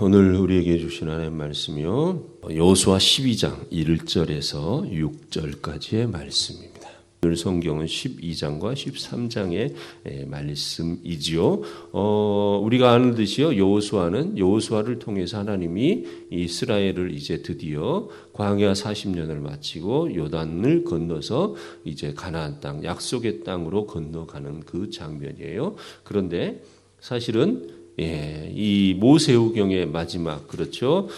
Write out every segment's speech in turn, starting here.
오늘 우리에게 주신 하나님의 말씀이요. 여호수아 12장 1절에서 6절까지의 말씀입니다. 오늘 성경은 12장과 13장의 말씀이지요. 우리가 아는 듯이요. 여호수아를 통해서 하나님이 이스라엘을 이제 드디어 광야 40년을 마치고 요단을 건너서 이제 가나안 땅, 약속의 땅으로 건너가는 그 장면이에요. 그런데 사실은 이 모세오경의 마지막, 그렇죠.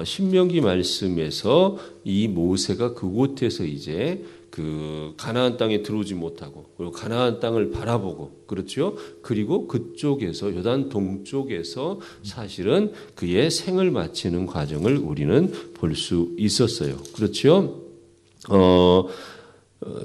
신명기 말씀에서 이 모세가 그곳에서 이제 그 가나안 땅에 들어오지 못하고, 그리고 가나안 땅을 바라보고, 그렇죠. 그리고 그쪽에서 요단 동쪽에서 사실은 그의 생을 마치는 과정을 우리는 볼 수 있었어요. 그렇죠.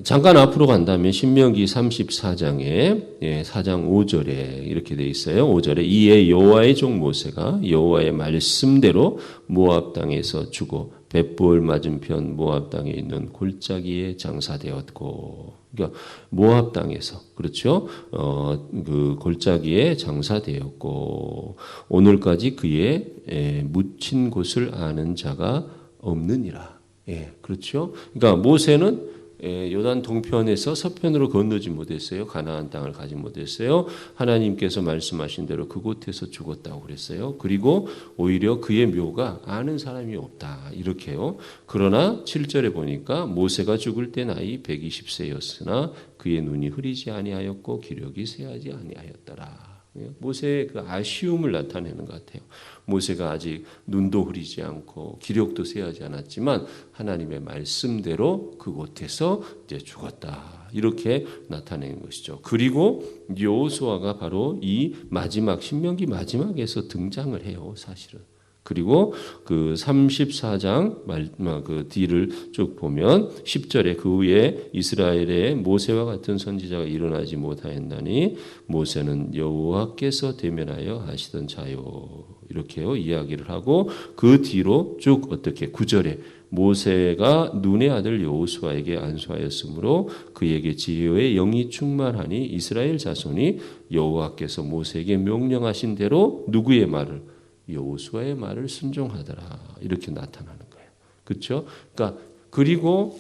잠깐 앞으로 간다면 신명기 34장에 4장 5절에 이렇게 돼 있어요. 5절에 이에 여호와의 종 모세가 여호와의 말씀대로 모압 땅에서 죽어 벳볼 맞은편 모압 땅에 있는 골짜기에 장사되었고, 그러니까 모압 땅에서, 그렇죠. 그 골짜기에 장사되었고 오늘까지 그의 묻힌 곳을 아는 자가 없느니라. 그렇죠. 그러니까 모세는 요단 동편에서 서편으로 건너지 못했어요. 가나안 땅을 가지 못했어요. 하나님께서 말씀하신 대로 그곳에서 죽었다고 그랬어요. 그리고 오히려 그의 묘가 아는 사람이 없다, 이렇게요. 그러나 7절에 보니까 모세가 죽을 때 나이 120세였으나 그의 눈이 흐리지 아니하였고 기력이 쇠하지 아니하였더라. 모세의 그 아쉬움을 나타내는 것 같아요. 모세가 아직 눈도 흐리지 않고 기력도 쇠하지 않았지만 하나님의 말씀대로 그곳에서 이제 죽었다, 이렇게 나타내는 것이죠. 그리고 여호수아가 바로 이 마지막 신명기 마지막에서 등장을 해요, 사실은. 그리고 그 34장 그 뒤를 쭉 보면 10절에 그 후에 이스라엘에 모세와 같은 선지자가 일어나지 못하였나니 모세는 여호와께서 대면하여 하시던 자요, 이렇게요 이야기를 하고, 그 뒤로 쭉 어떻게 9절에 모세가 눈의 아들 여호수아에게 안수하였으므로 그에게 지혜의 영이 충만하니 이스라엘 자손이 여호와께서 모세에게 명령하신 대로 누구의 말을, 여호수아의 말을 순종하더라, 이렇게 나타나는 거예요. 그렇죠? 그러니까 그리고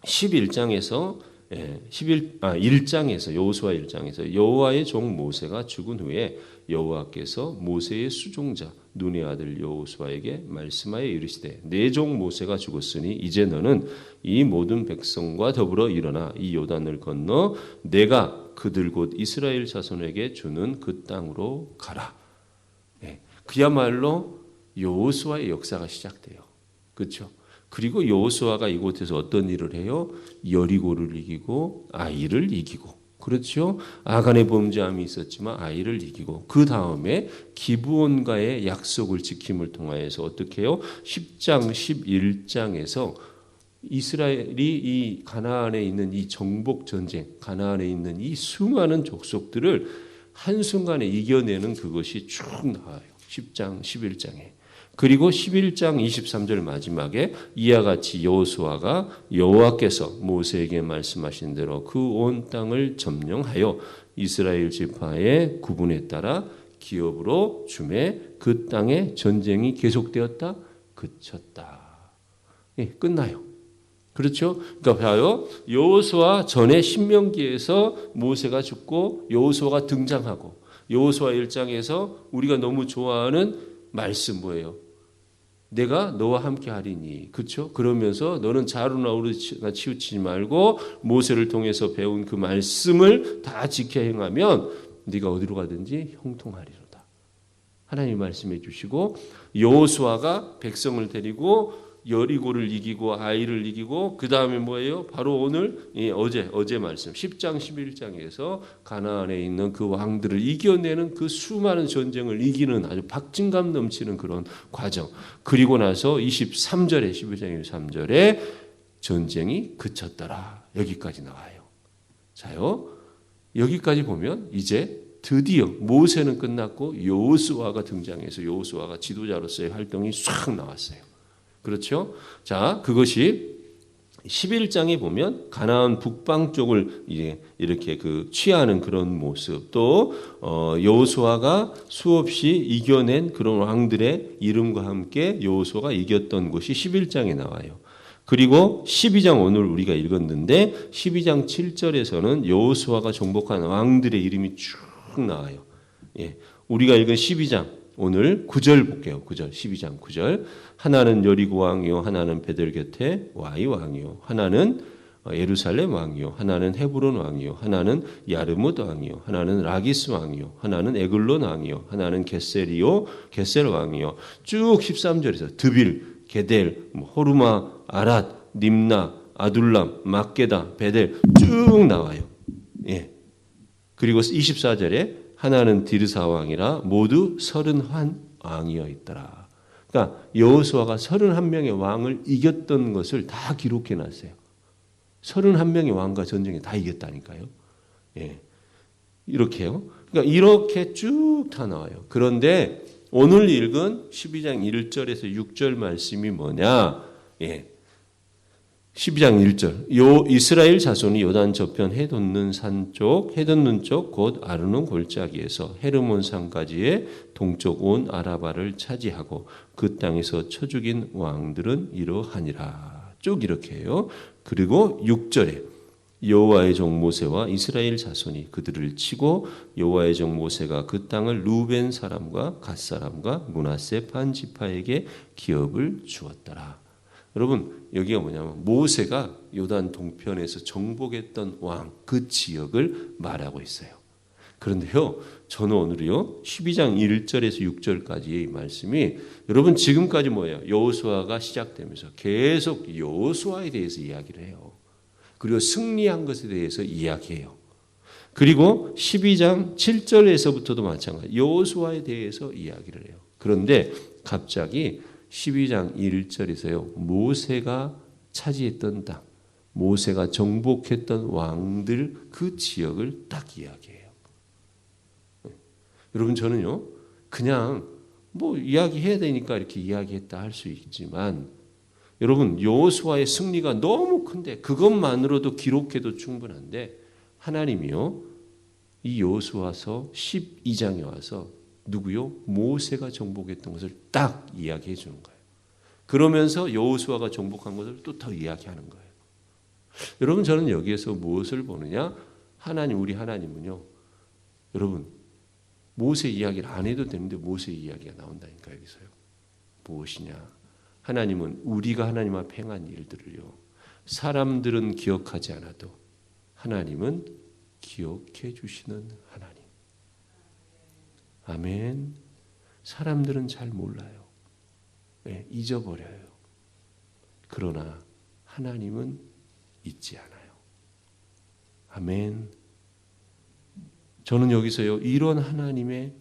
1장에서 여호수아 1장에서 여호와의 종 모세가 죽은 후에 여호와께서 모세의 수종자 눈의 아들 여호수아에게 말씀하여 이르시되 내 종 모세가 죽었으니 이제 너는 이 모든 백성과 더불어 일어나 이 요단을 건너 내가 그들 곧 이스라엘 자손에게 주는 그 땅으로 가라. 그야말로 여호수아의 역사가 시작돼요. 그렇죠? 그리고 여호수아가 이곳에서 어떤 일을 해요? 여리고를 이기고 아이를 이기고, 그렇죠? 아간의 범죄함이 있었지만 아이를 이기고, 그 다음에 기브온과의 약속을 지킴을 통하여서 어떻게 해요? 10장 11장에서 이스라엘이 이 가나안에 있는 이 정복 전쟁, 가나안에 있는 이 수많은 족속들을 한순간에 이겨내는 그것이 쭉 나와요. 10장 11장에. 그리고 11장 23절 마지막에 이와 같이 여호수아가 여호와께서 모세에게 말씀하신 대로 그 온 땅을 점령하여 이스라엘 지파의 구분에 따라 기업으로 주매 그 땅에 전쟁이 계속되었다, 그쳤다. 끝나요. 그렇죠? 그러니까 봐요. 여호수아 전에 신명기에서 모세가 죽고 여호수아가 등장하고, 여호수아 1장에서 우리가 너무 좋아하는 말씀 뭐예요? 내가 너와 함께 하리니. 그렇죠? 그러면서 너는 자루나 우르나 치우치지 말고 모세를 통해서 배운 그 말씀을 다 지켜 행하면 네가 어디로 가든지 형통하리로다. 하나님 말씀해 주시고, 여호수아가 백성을 데리고 여리고를 이기고 아이를 이기고, 그 다음에 뭐예요? 바로 오늘 어제 말씀 10장 11장에서 가나안에 있는 그 왕들을 이겨내는 그 수많은 전쟁을 이기는 아주 박진감 넘치는 그런 과정. 그리고 나서 23절에 11장 23절에 전쟁이 그쳤더라, 여기까지 나와요. 자요, 여기까지 보면 이제 드디어 모세는 끝났고 여호수아가 등장해서 여호수아가 지도자로서의 활동이 싹 나왔어요. 그렇죠? 자, 그것이 11장에 보면 가나안 북방 쪽을 이렇게 취하는 그런 모습, 또 여호수아가 수없이 이겨낸 그런 왕들의 이름과 함께 여호수아가 이겼던 곳이 11장에 나와요. 그리고 12장 오늘 우리가 읽었는데 12장 7절에서는 여호수아가 정복한 왕들의 이름이 쭉 나와요. 예, 우리가 읽은 12장 오늘 9절 볼게요. 9절, 12장 9절. 하나는 여리고 왕이요, 하나는 베델 곁에 와이 왕이요, 하나는 예루살렘 왕이요, 하나는 헤브론 왕이요, 하나는 야르뭇 왕이요, 하나는 라기스 왕이요, 하나는 에글론 왕이요, 하나는 게셀이요, 게셀 왕이요. 쭉 13절에서 드빌, 게델, 호르마, 아랏, 림나, 아둘람, 막게다, 베델 쭉 나와요. 예. 그리고 24절에 하나는 디르사 왕이라 모두 31왕이여 있더라. 그러니까 여호수아가 31명의 왕을 이겼던 것을 다 기록해 놨어요. 31명의 왕과 전쟁에 다 이겼다니까요. 예. 이렇게요. 그러니까 이렇게 쭉 다 나와요. 그런데 오늘 읽은 12장 1절에서 6절 말씀이 뭐냐? 예. 12장 1절. 이스라엘 자손이 요단 저편 해돋는 산 쪽, 해돋는 쪽 곧 아르논 골짜기에서 헤르몬 산까지의 동쪽 온 아라바를 차지하고 그 땅에서 쳐 죽인 왕들은 이러하니라. 쭉 이렇게 해요. 그리고 6절에 여호와의 종 모세와 이스라엘 자손이 그들을 치고 여호와의 종 모세가 그 땅을 루벤 사람과 갓 사람과 므낫세 반 지파에게 기업을 주었더라. 여러분 여기가 뭐냐면 모세가 요단 동편에서 정복했던 왕 그 지역을 말하고 있어요. 그런데요, 저는 오늘요 12장 1절에서 6절까지의 말씀이 여러분 지금까지 뭐예요? 여호수아가 시작되면서 계속 여호수아에 대해서 이야기를 해요. 그리고 승리한 것에 대해서 이야기해요. 그리고 12장 7절에서부터도 마찬가지 여호수아에 대해서 이야기를 해요. 그런데 갑자기 12장 1절에서요. 모세가 차지했던 땅, 모세가 정복했던 왕들 그 지역을 딱 이야기해요. 여러분 저는요. 그냥 뭐 이야기해야 되니까 이렇게 이야기했다 할 수 있지만 여러분 여호수아의 승리가 너무 큰데 그것만으로도 기록해도 충분한데 하나님이요. 이 여호수아서 12장에 와서 누구요? 모세가 정복했던 것을 딱 이야기해 주는 거예요. 그러면서 여호수아가 정복한 것을 또 더 이야기하는 거예요. 여러분 저는 여기에서 무엇을 보느냐? 우리 하나님은요. 여러분 모세 이야기를 안 해도 되는데 모세 이야기가 나온다니까 여기서요. 무엇이냐? 하나님은 우리가 하나님 앞에 행한 일들을요. 사람들은 기억하지 않아도 하나님은 기억해 주시는 하나님. 아멘. 사람들은 잘 몰라요. 네, 잊어버려요. 그러나 하나님은 잊지 않아요. 아멘. 저는 여기서요 이런 하나님의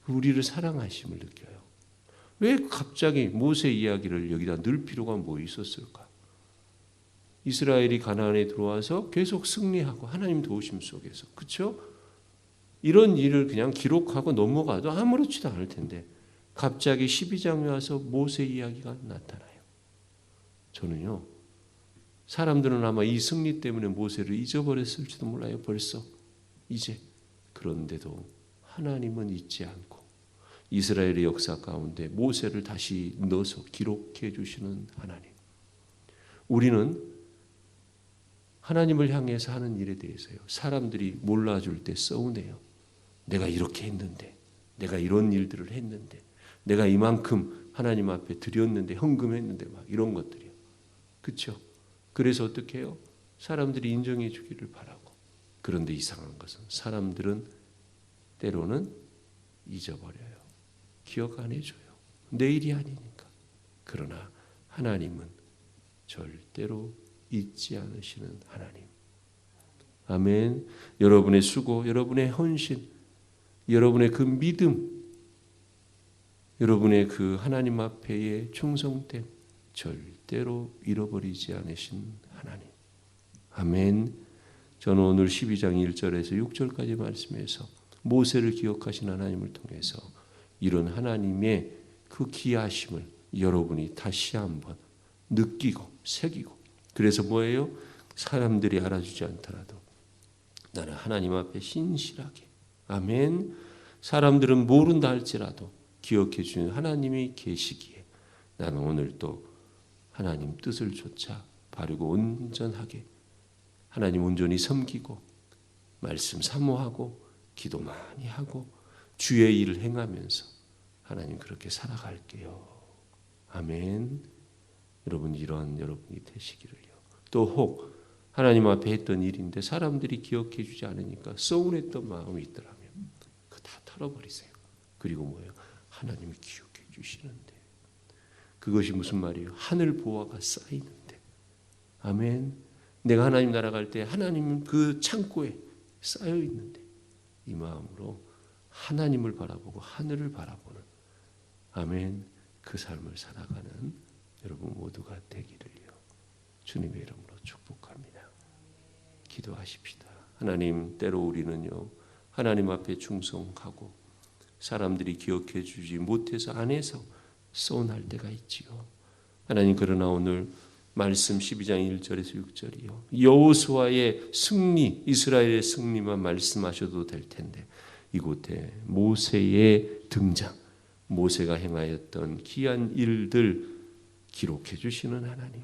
우리를 사랑하심을 느껴요. 왜 갑자기 모세 이야기를 여기다 넣을 필요가 뭐 있었을까? 이스라엘이 가나안에 들어와서 계속 승리하고 하나님 도우심 속에서 그렇죠? 이런 일을 그냥 기록하고 넘어가도 아무렇지도 않을 텐데 갑자기 12장에 와서 모세 이야기가 나타나요. 저는요. 사람들은 아마 이 승리 때문에 모세를 잊어버렸을지도 몰라요. 벌써 이제. 그런데도 하나님은 잊지 않고 이스라엘의 역사 가운데 모세를 다시 넣어서 기록해 주시는 하나님. 우리는 하나님을 향해서 하는 일에 대해서요. 사람들이 몰라줄 때 서운해요. 내가 이렇게 했는데, 내가 이런 일들을 했는데, 내가 이만큼 하나님 앞에 드렸는데, 헌금했는데 막 이런 것들이요. 그렇죠? 그래서 어떻게 해요? 사람들이 인정해 주기를 바라고. 그런데 이상한 것은 사람들은 때로는 잊어버려요. 기억 안 해줘요. 내일이 아니니까. 그러나 하나님은 절대로 잊지 않으시는 하나님. 아멘. 여러분의 수고, 여러분의 헌신, 여러분의 그 믿음, 여러분의 그 하나님 앞에의 충성됨 절대로 잃어버리지 않으신 하나님. 아멘. 저는 오늘 12장 1절에서 6절까지 말씀에서 모세를 기억하신 하나님을 통해서 이런 하나님의 그 귀하심을 여러분이 다시 한번 느끼고 새기고, 그래서 뭐예요? 사람들이 알아주지 않더라도 나는 하나님 앞에 신실하게, 아멘, 사람들은 모른다 할지라도 기억해 주는 하나님이 계시기에 나는 오늘 또 하나님 뜻을 좇아 바르고 온전하게 하나님 온전히 섬기고 말씀 사모하고 기도 많이 하고 주의 일을 행하면서 하나님 그렇게 살아갈게요. 아멘. 여러분, 이런 여러분이 되시기를요. 또 혹 하나님 앞에 했던 일인데 사람들이 기억해 주지 않으니까 서운했던 마음이 있더라면 그거 다 털어버리세요. 그리고 뭐예요? 하나님이 기억해 주시는데, 그것이 무슨 말이에요? 하늘 보화가 쌓이는데, 아멘. 내가 하나님 나라 갈 때 하나님은 그 창고에 쌓여 있는데 이 마음으로 하나님을 바라보고 하늘을 바라보는, 아멘, 그 삶을 살아가는 여러분 모두가 되기를요. 주님의 이름으로 축복합니다. 기도하십시다. 하나님, 때로 우리는요 하나님 앞에 충성하고 사람들이 기억해 주지 못해서 안에서 서운할 때가 있지요. 하나님, 그러나 오늘 말씀 12장 1절에서 6절이요, 여호수아의 승리, 이스라엘의 승리만 말씀하셔도 될 텐데 이곳에 모세의 등장, 모세가 행하였던 귀한 일들 기록해 주시는 하나님.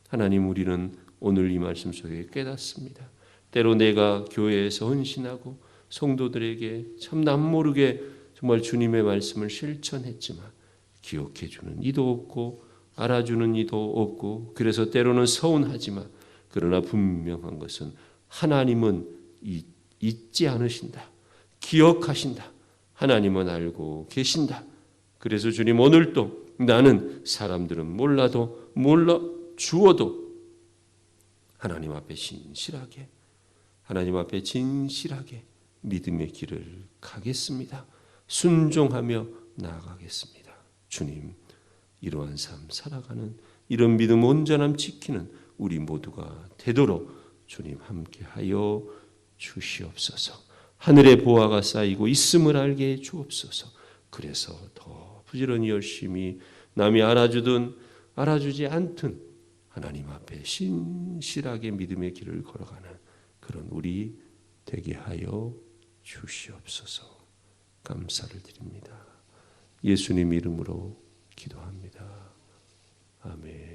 하나님, 우리는 오늘 이 말씀 속에 깨닫습니다. 때로 내가 교회에서 헌신하고 성도들에게 참 남모르게 정말 주님의 말씀을 실천했지만 기억해 주는 이도 없고 알아주는 이도 없고, 그래서 때로는 서운하지만 그러나 분명한 것은 하나님은 잊지 않으신다. 기억하신다. 하나님은 알고 계신다. 그래서 주님, 오늘도 나는 사람들은 몰라도 몰라 주어도 하나님 앞에 신실하게, 하나님 앞에 진실하게 믿음의 길을 가겠습니다. 순종하며 나아가겠습니다. 주님, 이러한 삶 살아가는 이런 믿음 온전함 지키는 우리 모두가 되도록 주님 함께하여 주시옵소서. 하늘의 보화가 쌓이고 있음을 알게 해 주옵소서. 그래서 더 부지런히 열심히 남이 알아주든 알아주지 않든 하나님 앞에 신실하게 믿음의 길을 걸어가는 그런 우리 되게 하여 주시옵소서. 감사를 드립니다. 예수님 이름으로 기도합니다. 아멘.